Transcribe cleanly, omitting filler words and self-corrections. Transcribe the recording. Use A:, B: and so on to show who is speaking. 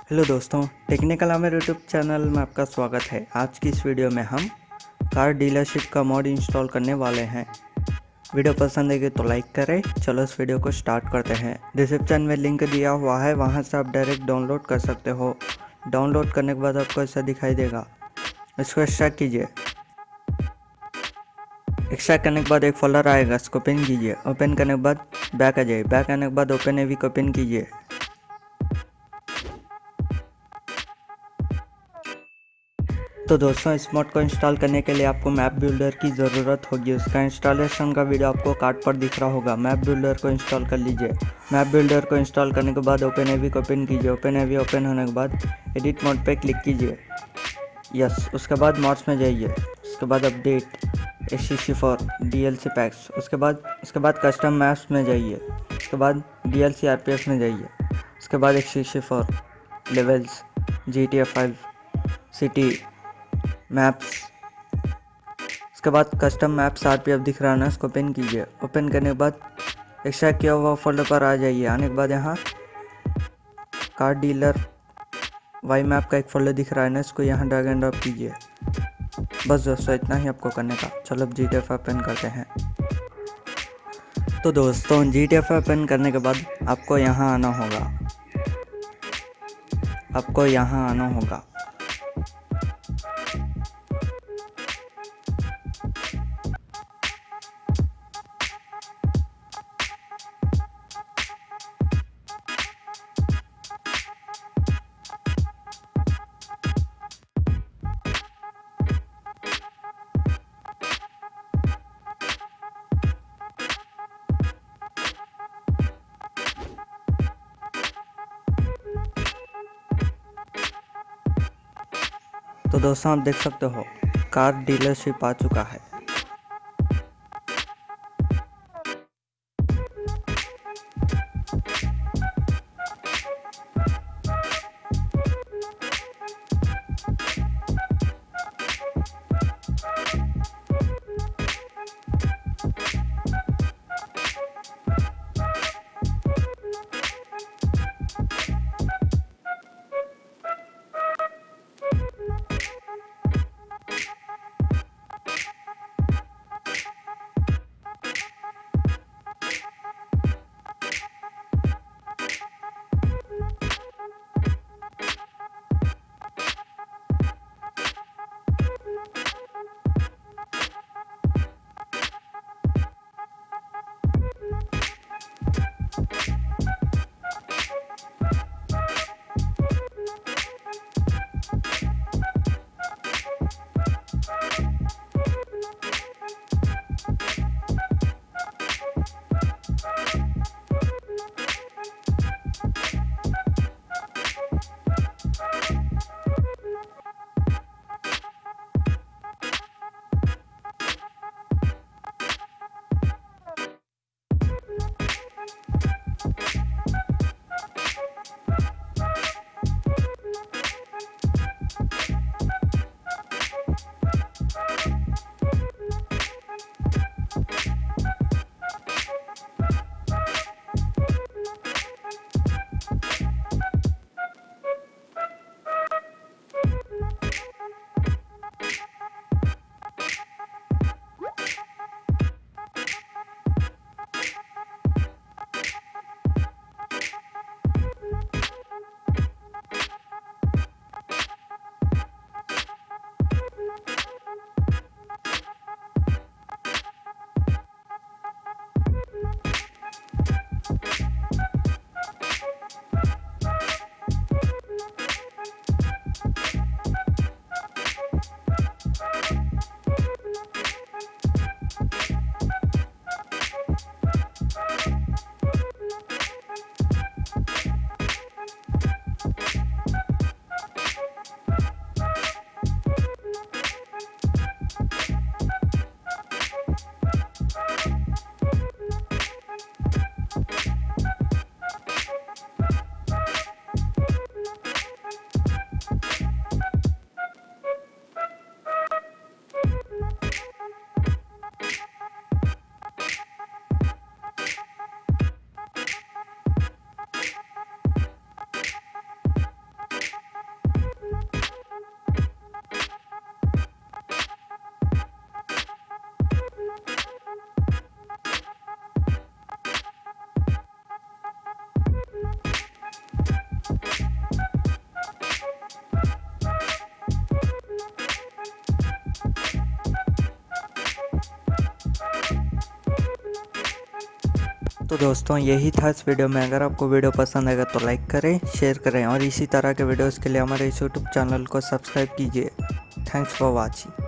A: Hello दोस्तों, technical Amer YouTube channel में आपका स्वागत है। आज की इस वीडियो में हम कार डीलरशिप का मॉड इंस्टॉल करने वाले हैं। वीडियो पसंद आएगी तो लाइक करें। चलो इस वीडियो को स्टार्ट करते हैं। डिस्क्रिप्शन में लिंक दिया हुआ है, वहां से आप डायरेक्ट डाउनलोड कर सकते हो। डाउनलोड करने के बाद आपको ऐसा दिखाई देगा। इसको एक्सट्रैक्ट कीजिए। एक्सट्रैक्ट करने के बाद एक फोल्डर आएगा, इसको ओपन कीजिए। ओपन करने के बाद बैक आ जाइए। बैक आने के बाद ओपन एवी को ओपन कीजिए। तो दोस्तों, इस मोड को इंस्टॉल करने के लिए आपको मैप बिल्डर की ज़रूरत होगी। उसका इंस्टॉलेशन का वीडियो आपको कार्ड पर दिख रहा होगा। मैप बिल्डर को इंस्टॉल कर लीजिए। मैप बिल्डर को इंस्टॉल करने के बाद ओपन एवी को ओपन कीजिए। ओपन एवी ओपन होने के बाद एडिट मोड पे क्लिक कीजिए। यस, उसके बाद मॉड्स में जाइए। उसके बाद अपडेट HCC4 DLC पैक्स। उसके बाद कस्टम मैप्स में जाइए। उसके बाद DLC RPF में जाइए। उसके बाद HCC4 levels, GTA 5 city maps. उसके बाद कस्टम मैप्स RPF दिख रहा है ना, इसको ओपन कीजिए। ओपन करने के बाद एक्सट्रैक्ट किया हुआ फोल्डर पर आ जाइए। आने के बाद यहाँ कार डीलर वाई मैप का एक फोल्डर दिख रहा है ना, इसको यहाँ ड्रैग एंड ड्रॉप कीजिए। बस दोस्तों, इतना ही आपको करने का। चलो अब GTA 5 ओपन करते हैं। तो दोस्तों, GTA 5 ओपन करने के बाद आपको यहाँ आना होगा। तो दोस्तों, आप देख सकते हो कार डीलरशिप आ चुका है। तो दोस्तों यही था इस वीडियो में। अगर आपको वीडियो पसंद आएगा तो लाइक करें, शेयर करें और इसी तरह के वीडियोस के लिए हमारे इस यूट्यूब चैनल को सब्सक्राइब कीजिए। Thanks for watching.